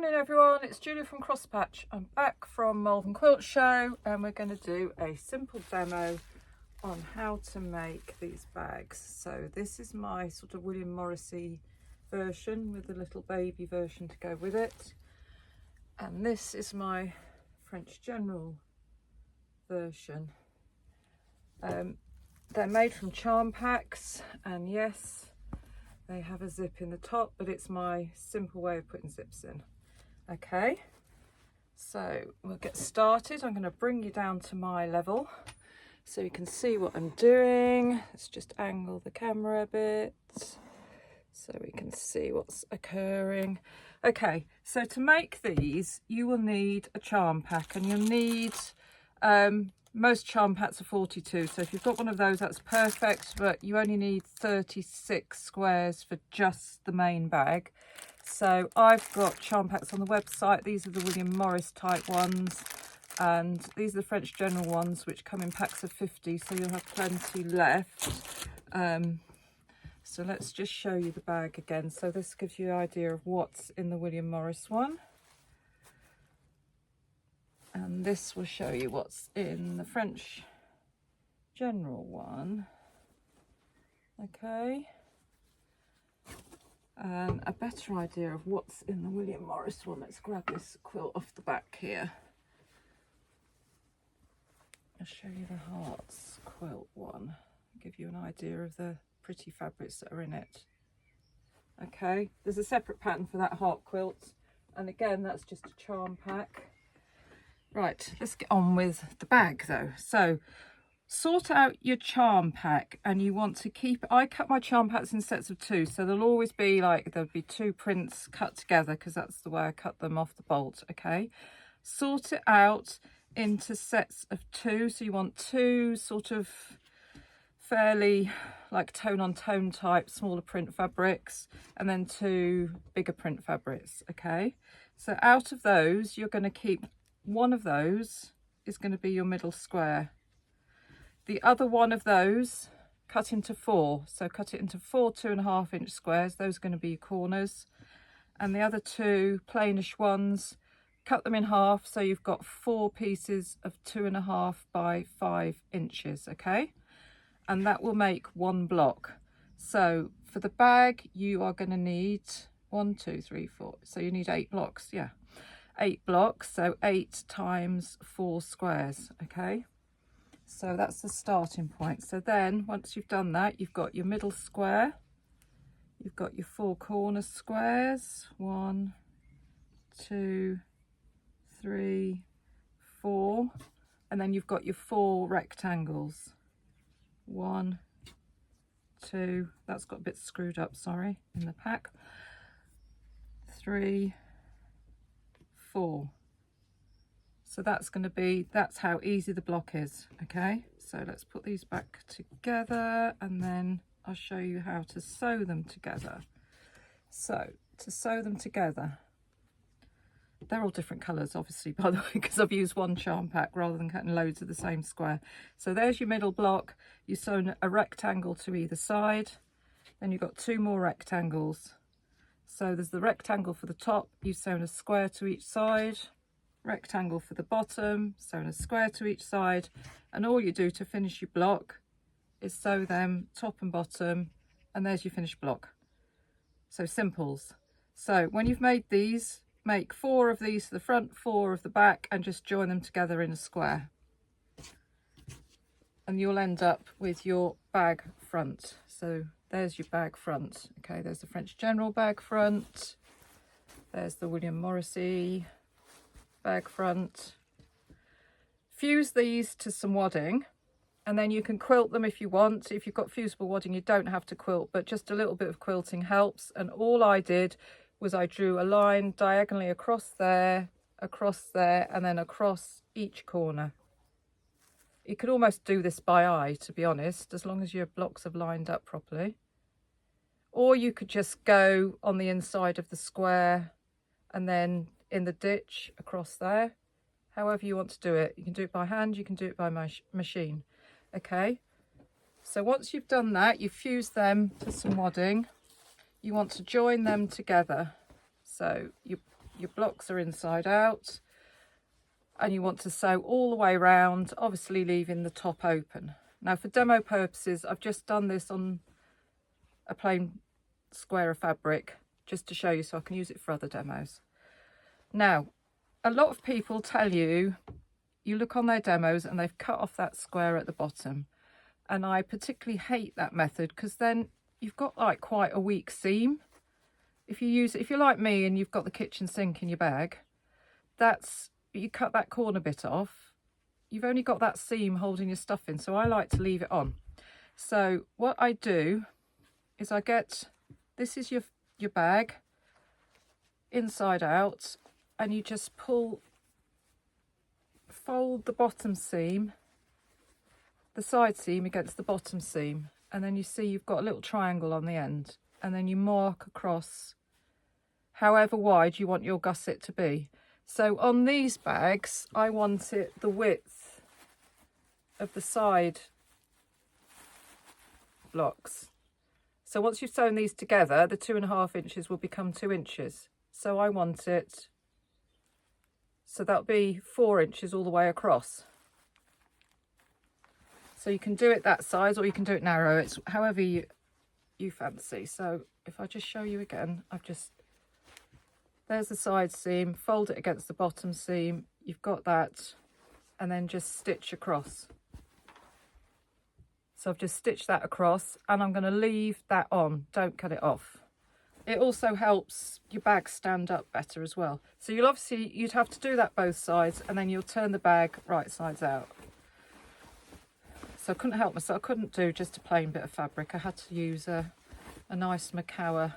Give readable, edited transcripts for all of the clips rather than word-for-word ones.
Morning everyone, it's Julia from Crosspatch. I'm back from Malvern Quilt Show and we're going to do a simple demo on how to make these bags. So this is my sort of William Morrissey version with the little baby version to go with it. And this is my French General version. They're made from charm packs, and yes, they have a zip in the top, but it's my simple way of putting zips in. Okay, so we'll get started. I'm going to bring you down to my level so you can see what I'm doing. Let's just angle the camera a bit so we can see what's occurring. Okay, so to make these, you will need a charm pack, and you'll need, most charm packs are 42, so if you've got one of those, that's perfect, but you only need 36 squares for just the main bag. So I've got charm packs on the website. These are the William Morris type ones, and these are the French General ones, which come in packs of 50, so you'll have plenty left. So let's just show you the bag again. So this gives you an idea of what's in the William Morris one. And this will show you what's in the French General one. Okay. And a better idea of what's in the William Morris one. Let's grab this quilt off the back here. I'll show you the Hearts quilt one. Give you an idea of the pretty fabrics that are in it. Okay, there's a separate pattern for that heart quilt, and again that's just a charm pack. Right, let's get on with the bag though. So sort out your charm pack, and you want to keep, I cut my charm packs in sets of 2, so there'll always be like, there'll be 2 prints cut together because that's the way I cut them off the bolt. Okay, sort it out into sets of 2, so you want 2 sort of fairly like tone on tone type smaller print fabrics, and then 2 bigger print fabrics. Okay, so out of those you're going to keep one of those is going to be your middle square. The other one of those cut into 4, so cut it into 4 2.5 inch squares. Those are going to be your corners, and the other 2 plainish ones, cut them in half, so you've got 4 pieces of 2.5 by 5 inches. Okay, and that will make 1 block. So for the bag you are going to need 1 2 3 4, so you need 8 blocks. Yeah, 8 blocks, so 8 times 4 squares. Okay, so that's the starting point. So then once you've done that, you've got your middle square, you've got your 4 corner squares, 1 2 3 4, and then you've got your 4 rectangles, 1 2, that's got a bit screwed up, sorry, in the pack, 3 4. So that's going to be, that's how easy the block is. Okay, so let's put these back together and then I'll show you how to sew them together. So to sew them together, they're all different colours obviously, by the way, because I've used one charm pack rather than cutting loads of the same square. So there's your middle block. You've sewn a rectangle to either side, then you've got 2 more rectangles. So there's the rectangle for the top, you've sewn a square to each side, rectangle for the bottom, sewn a square to each side, and all you do to finish your block is sew them top and bottom, and there's your finished block. So simples. So when you've made these, make 4 of these to the front, 4 of the back, and just join them together in a square. And you'll end up with your bag front. So there's your bag front. Okay, there's the French General bag front. There's the William Morrissey bag front. Fuse these to some wadding, and then you can quilt them if you want. If you've got fusible wadding, you don't have to quilt, but just a little bit of quilting helps. And all I did was I drew a line diagonally across there, and then across each corner. You could almost do this by eye, to be honest, as long as your blocks have lined up properly. Or you could just go on the inside of the square and then in the ditch across there. However you want to do it. You can do it by hand, you can do it by machine. Okay, so once you've done that, you've fused them to some wadding. You want to join them together. So you your blocks are inside out, and you want to sew all the way around, obviously leaving the top open. Now for demo purposes, I've just done this on a plain square of fabric just to show you, so I can use it for other demos. Now, a lot of people tell you, you look on their demos and they've cut off that square at the bottom. And I particularly hate that method, because then you've got like quite a weak seam. If you're like me and you've got the kitchen sink in your bag, you cut that corner bit off, you've only got that seam holding your stuff in. So I like to leave it on. So what I do is this is your bag inside out, and you just fold the bottom seam, the side seam against the bottom seam, and then you see you've got a little triangle on the end, and then you mark across however wide you want your gusset to be. So on these bags, I want it the width of the side blocks. So once you've sewn these together, the 2.5 inches will become 2 inches. So I want it, so that'll be 4 inches all the way across. So you can do it that size, or you can do it narrow. It's however you fancy. So if I just show you again, there's the side seam, fold it against the bottom seam, you've got that, and then just stitch across. So I've just stitched that across, and I'm going to leave that on, don't cut it off. It also helps your bag stand up better as well. So you'd have to do that both sides, and then you'll turn the bag right sides out. So I couldn't help myself, I couldn't do just a plain bit of fabric. I had to use a nice Macawa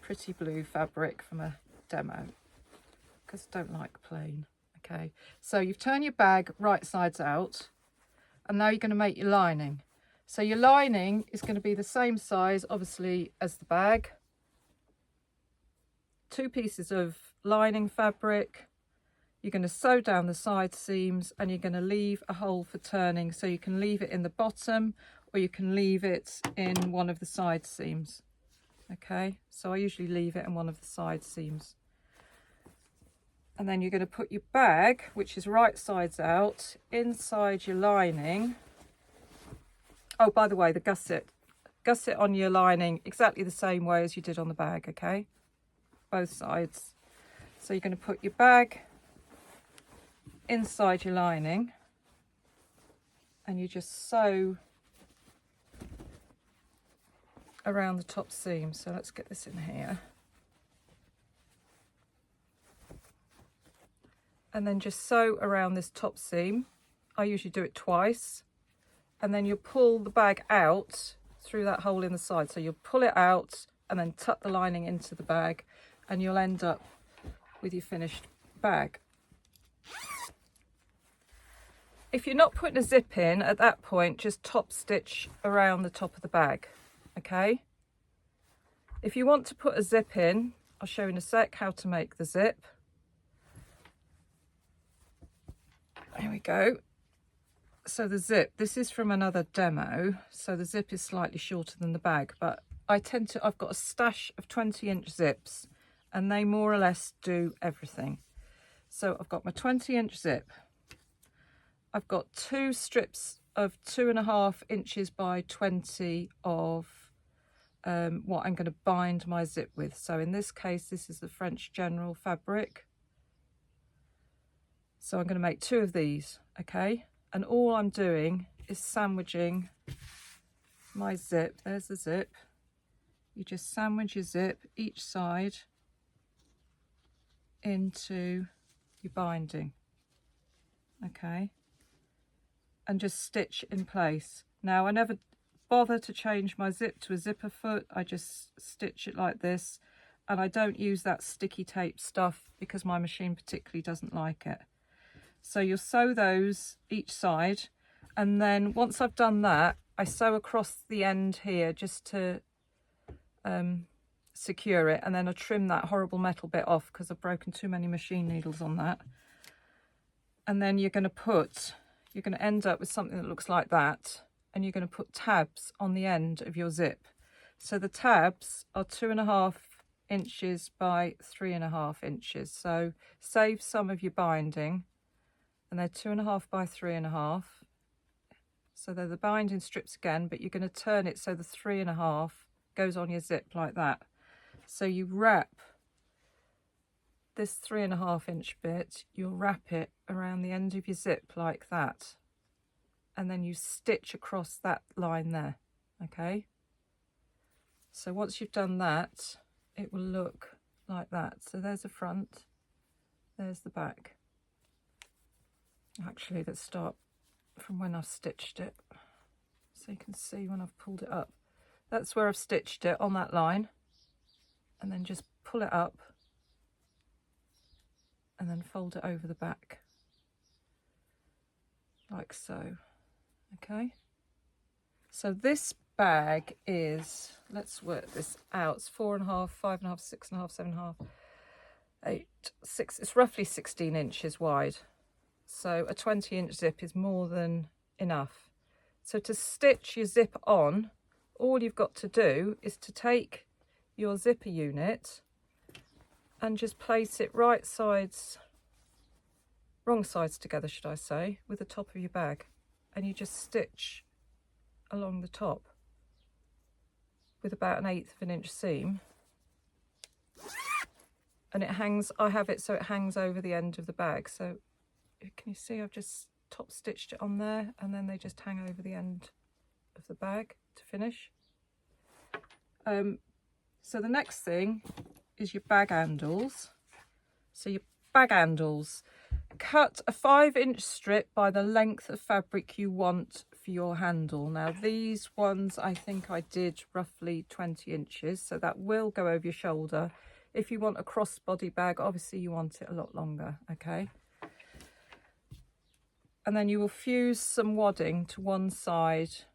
pretty blue fabric from a demo, because I don't like plain. Okay, so you've turned your bag right sides out, and now you're going to make your lining. So your lining is going to be the same size obviously as the bag. 2 pieces of lining fabric. You're going to sew down the side seams, and you're going to leave a hole for turning. So you can leave it in the bottom, or you can leave it in one of the side seams. Okay, so I usually leave it in one of the side seams. And then you're going to put your bag, which is right sides out, inside your lining. Oh, by the way, the gusset on your lining exactly the same way as you did on the bag, okay? Both sides. So you're going to put your bag inside your lining, and you just sew around the top seam. So let's get this in here. And then just sew around this top seam. I usually do it twice. And then you pull the bag out through that hole in the side. So you'll pull it out and then tuck the lining into the bag, and you'll end up with your finished bag. If you're not putting a zip in at that point, just top stitch around the top of the bag, okay? If you want to put a zip in, I'll show you in a sec how to make the zip. There we go. So the zip, this is from another demo, so the zip is slightly shorter than the bag, but I've got a stash of 20-inch zips, and they more or less do everything. So I've got my 20-inch zip. I've got 2 strips of 2.5 inches by 20 of what I'm going to bind my zip with. So in this case, this is the French General fabric. So I'm going to make 2 of these, okay? And all I'm doing is sandwiching my zip. There's the zip. You just sandwich your zip each side into your binding, okay? And just stitch in place. Now, I never bother to change my zip to a zipper foot. I just stitch it like this, and I don't use that sticky tape stuff because my machine particularly doesn't like it. So you'll sew those each side, and then once I've done that, I sew across the end here just to secure it, and then I trim that horrible metal bit off because I've broken too many machine needles on that. And then you're going to end up with something that looks like that, and you're going to put tabs on the end of your zip. So the tabs are 2.5 inches by 3.5 inches. So save some of your binding, and they're 2.5 by 3.5. So they're the binding strips again, but you're going to turn it so the 3.5 goes on your zip like that. So you wrap this 3.5 inch bit, you'll wrap it around the end of your zip like that, and then you stitch across that line there. Okay, so once you've done that, it will look like that. So there's the front, there's the back. Actually, let's start from when I've stitched it, so you can see when I've pulled it up. That's where I've stitched it, on that line, and then just pull it up and then fold it over the back like so. Okay, so this bag is, let's work this out, it's 4.5, 5.5, 6.5, 7.5, 8, 6, it's roughly 16 inches wide. So a 20-inch zip is more than enough. So to stitch your zip on, all you've got to do is to take your zipper unit and just place it wrong sides together, should I say, with the top of your bag. And you just stitch along the top with about 1/8 of an inch seam. And it hangs, I have it so it hangs over the end of the bag. So can you see I've just top stitched it on there, and then they just hang over the end of the bag to finish. So the next thing is your bag handles. So your bag handles, cut a 5-inch strip by the length of fabric you want for your handle. Now these ones, I think I did roughly 20 inches, so that will go over your shoulder. If you want a crossbody bag, obviously you want it a lot longer, okay? And then you will fuse some wadding to one side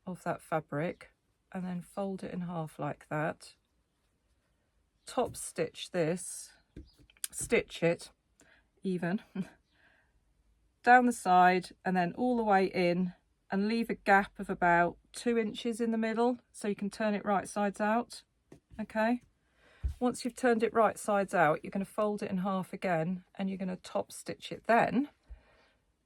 of that fabric and then fold it in half like that. Top stitch this, stitch it even down the side and then all the way in, and leave a gap of about 2 inches in the middle so you can turn it right sides out. Okay, once you've turned it right sides out, you're going to fold it in half again, and you're going to top stitch it then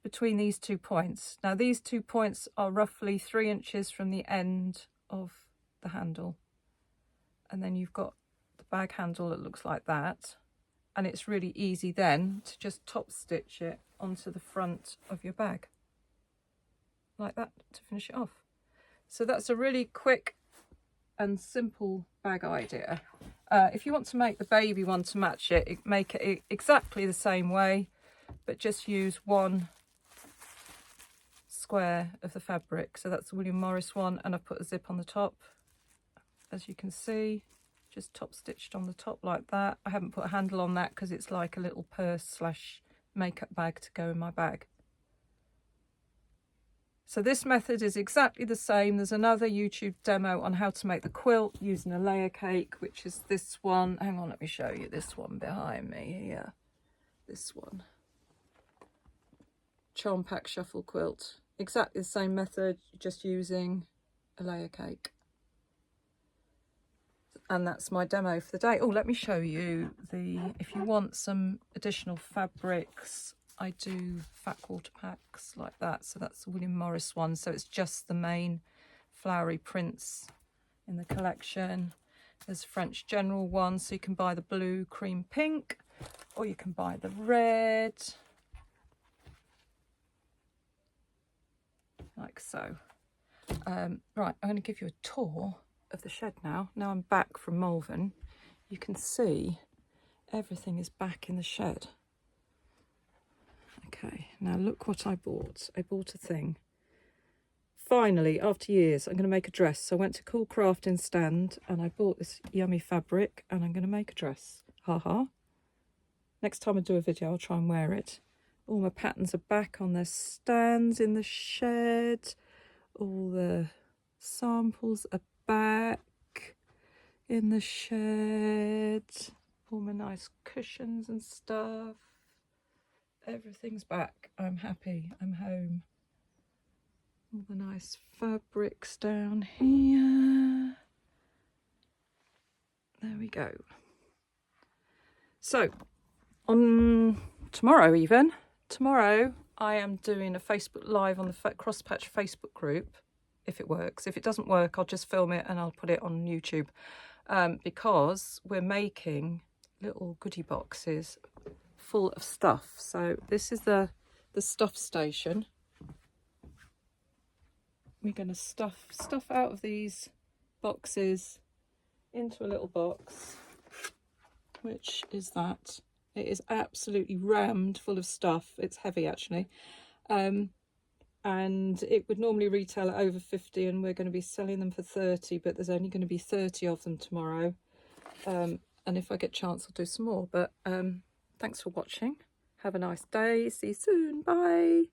between these 2 points. Now these 2 points are roughly 3 inches from the end of the handle, and then you've got the bag handle that looks like that. And it's really easy then to just top stitch it onto the front of your bag like that to finish it off. So that's a really quick and simple bag idea. If you want to make the baby one to match it, make it exactly the same way, but just use one square of the fabric. So that's the William Morris one, and I've put a zip on the top, as you can see. Just top stitched on the top like that. I haven't put a handle on that because it's like a little purse / makeup bag to go in my bag. So this method is exactly the same. There's another YouTube demo on how to make the quilt using a layer cake, which is this one. Hang on, let me show you this one behind me here. This one. Charm Pack Shuffle Quilt. Exactly the same method, just using a layer cake. And that's my demo for the day. Oh, let me show you if you want some additional fabrics, I do fat quarter packs like that. So that's the William Morris one. So it's just the main flowery prints in the collection. There's a French General one, so you can buy the blue, cream, pink, or you can buy the red, like so. Right, I'm going to give you a tour of the shed now. Now I'm back from Malvern, you can see everything is back in the shed. Okay, now look what I bought. I bought a thing. Finally, after years, I'm going to make a dress. So I went to Cool Crafting Stand and I bought this yummy fabric, and I'm going to make a dress. Haha. Next time I do a video, I'll try and wear it. All my patterns are back on their stands in the shed. All the samples are back in the shed. All my nice cushions and stuff. Everything's back. I'm happy. I'm home. All the nice fabrics down here. there we go. So on tomorrow I am doing a Facebook Live on the Crosspatch Facebook group, if it works. If it doesn't work, I'll just film it and I'll put it on YouTube, because we're making little goodie boxes full of stuff. So this is the stuff station. We're going to stuff out of these boxes into a little box, which is that. It is absolutely rammed full of stuff. It's heavy actually, and it would normally retail at over 50, and we're going to be selling them for 30, but there's only going to be 30 of them tomorrow, and if I get a chance I'll do some more. But thanks for watching. Have a nice day. See you soon. Bye.